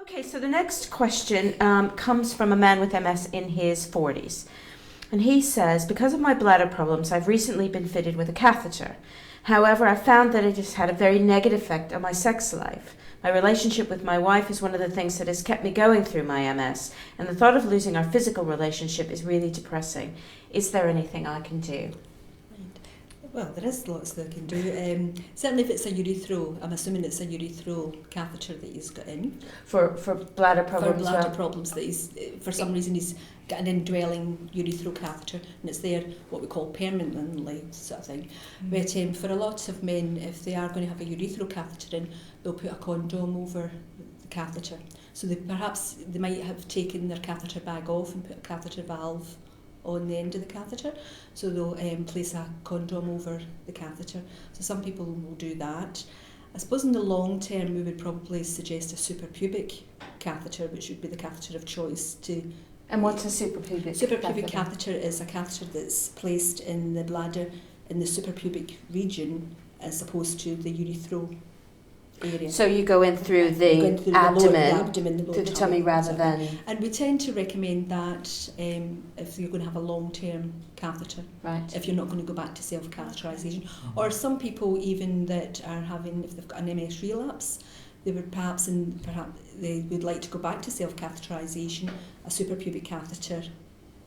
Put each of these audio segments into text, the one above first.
Okay, so the next question comes from a man with MS in his 40s. And he says, because of my bladder problems, I've recently been fitted with a catheter. However, I found that it has had a very negative effect on my sex life. My relationship with my wife is one of the things that has kept me going through my MS, and the thought of losing our physical relationship is really depressing. Is there anything I can do? Well, there is lots that I can do. Certainly if it's a urethral, I'm assuming it's a urethral catheter that he's got in. For bladder problems? For bladder problems, that he's, for some reason he's got an indwelling urethral catheter, and it's there, what we call permanently, sort of thing. But for a lot of men, if they are going to have a urethral catheter in, they'll put a condom over the catheter. So perhaps they might have taken their catheter bag off and put a catheter valve on the end of the catheter, so they'll place a condom over the catheter. So some people will do that. I suppose in the long term we would probably suggest a suprapubic catheter, which would be the catheter of choice. And what's a suprapubic catheter? Suprapubic catheter is a catheter that's placed in the bladder in the suprapubic region as opposed to the urethral area. So you go in through the abdomen, through the tummy rather than... And we tend to recommend that if you're going to have a long-term catheter, right, if you're not going to go back to self-catheterisation. Or some people even that are having, if they've got an MS relapse, they would perhaps they would like to go back to self-catheterisation. A suprapubic catheter,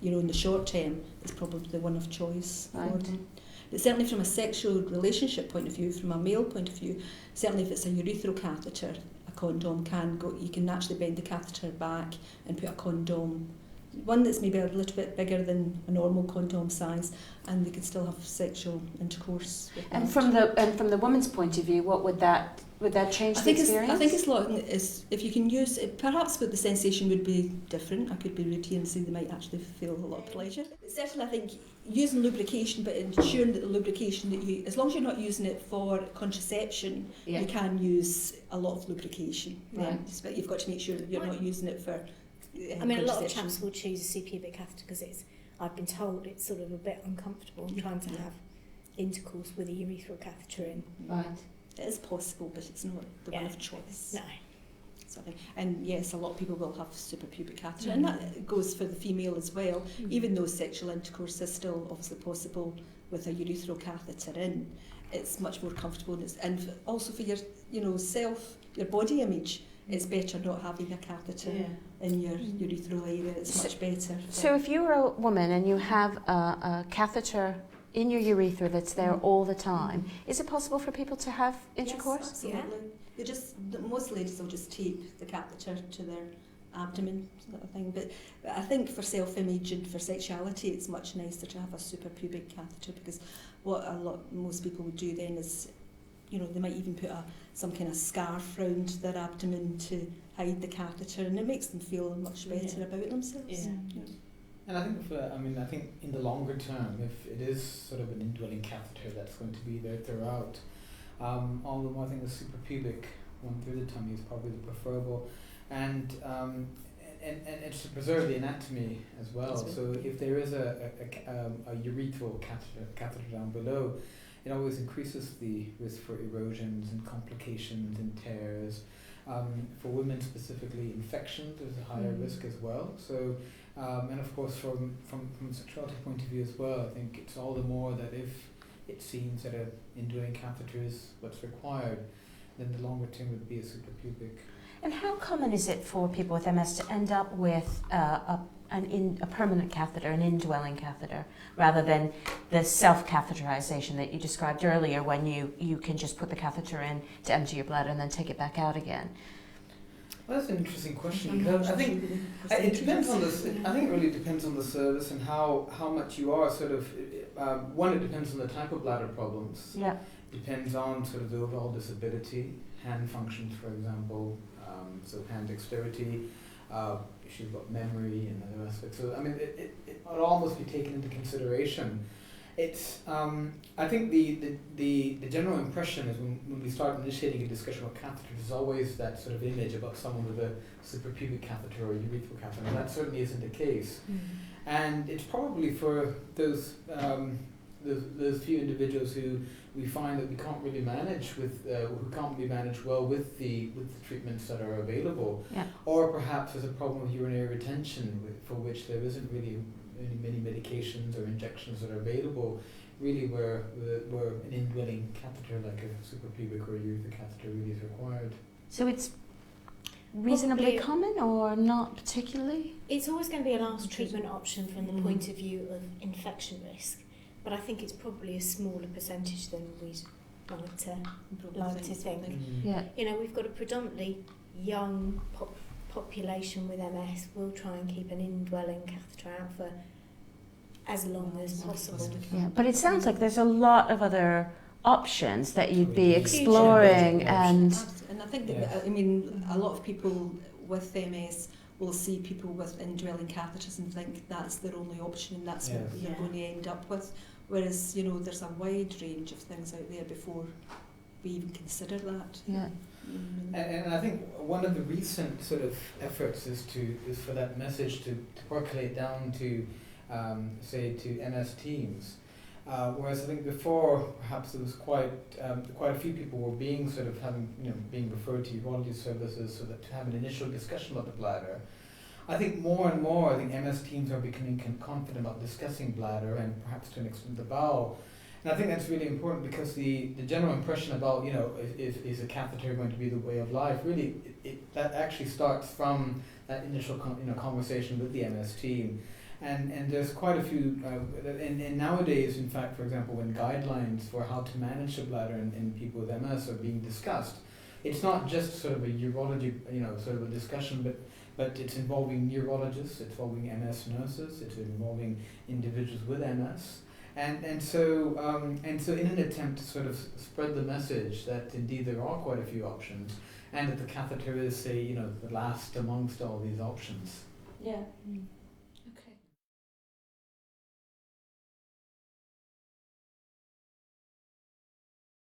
in the short term, is probably the one of choice for them. But certainly from a sexual relationship point of view, from a male point of view, certainly if it's a urethral catheter, a condom can go, you can actually bend the catheter back and put a condom, one that's maybe a little bit bigger than a normal condom size, and they can still have sexual intercourse with and that. from the woman's point of view, what would that change the experience? I think it's long is if you can use it, perhaps, but the sensation would be different. I could be routine and say they might actually feel a lot of pleasure. But certainly, I think using lubrication, but ensuring that the lubrication that you, as long as you're not using it for contraception, you can use a lot of lubrication. Right. But you've got to make sure that you're not using it for. I mean, a lot of chaps will choose a suprapubic catheter because I've been told it's sort of a bit uncomfortable trying to have intercourse with a urethral catheter in. Right. It is possible, but it's not the one of choice. No. And yes, a lot of people will have suprapubic catheter, and that goes for the female as well. Even though sexual intercourse is still obviously possible with a urethral catheter in, it's much more comfortable, and also for your, your body image. It's better not having a catheter in your urethral area. It's much better. So if you're a woman and you have a catheter in your urethra that's there all the time, is it possible for people to have intercourse? Yes, absolutely. Most ladies will just tape the catheter to their abdomen, sort of thing. But I think for self-image and for sexuality, it's much nicer to have a suprapubic catheter, because what most people would do then is, they might even put some kind of scarf round their abdomen to hide the catheter, and it makes them feel much better about themselves. Yeah. And I think in the longer term, if it is sort of an indwelling catheter that's going to be there throughout, all the more I think the suprapubic one through the tummy is probably the preferable, and it's to preserve the anatomy as well. So if there is a urethral catheter down below, it always increases the risk for erosions and complications and tears. For women specifically, infections is a higher risk as well. So, and of course from a sexuality point of view as well, I think it's all the more that if it seems that an indwelling catheter is what's required, then the longer term would be a suprapubic. And how common is it for people with MS to end up with a permanent catheter, an indwelling catheter, rather than the self-catheterization that you described earlier, when you can just put the catheter in to empty your bladder and then take it back out again? Well, that's an interesting question, because I think it depends on this. I think it really depends on the service and how much you are sort of. One, it depends on the type of bladder problems. Yeah. Depends on sort of the overall disability, hand functions, for example, so hand dexterity. Issues about memory and other aspects. So I mean, it would almost be taken into consideration. It's I think the general impression is when we start initiating a discussion about catheters, is always that sort of image about someone with a suprapubic catheter or a urethral catheter. And that certainly isn't the case. And it's probably for those those few individuals who we find that we can't really manage with, who can't be managed well with the treatments that are available, Yeah. or perhaps there's a problem with urinary retention for which there isn't really many medications or injections that are available, really where an indwelling catheter like a suprapubic or a urethral catheter really is required. So it's reasonably Probably- common or not particularly? It's always going to be a last treatment option from the point of view of infection risk, but I think it's probably a smaller percentage than we'd like to think. Yeah. You know, we've got a predominantly young population with MS. We'll try and keep an indwelling catheter out for as long as possible. Yeah, but it sounds like there's a lot of other options that you'd be Huge exploring, options. and And I think that, Yes. I mean, a lot of people with MS will see people with indwelling catheters and think that's their only option and that's what Yes. you're Yeah. going to end up with. Whereas, you know, there's a wide range of things out there before we even consider that. yeah, And I think one of the recent sort of efforts is for that message to percolate down to say to MS teams. Whereas I think before, perhaps there was quite a few people were being sort of being referred to urology services so that to have an initial discussion about the bladder. I think more and more, I think MS teams are becoming confident about discussing bladder and perhaps to an extent the bowel. And I think that's really important because the general impression about, is a catheter going to be the way of life, really, that actually starts from that initial conversation with the MS team. And there's quite a few, and nowadays, in fact, for example, when guidelines for how to manage the bladder in people with MS are being discussed, it's not just sort of a urology, sort of a discussion, but it's involving neurologists, it's involving MS nurses, it's involving individuals with MS. And so in an attempt to sort of spread the message that indeed there are quite a few options, and that the catheter is, say, the last amongst all these options. yeah.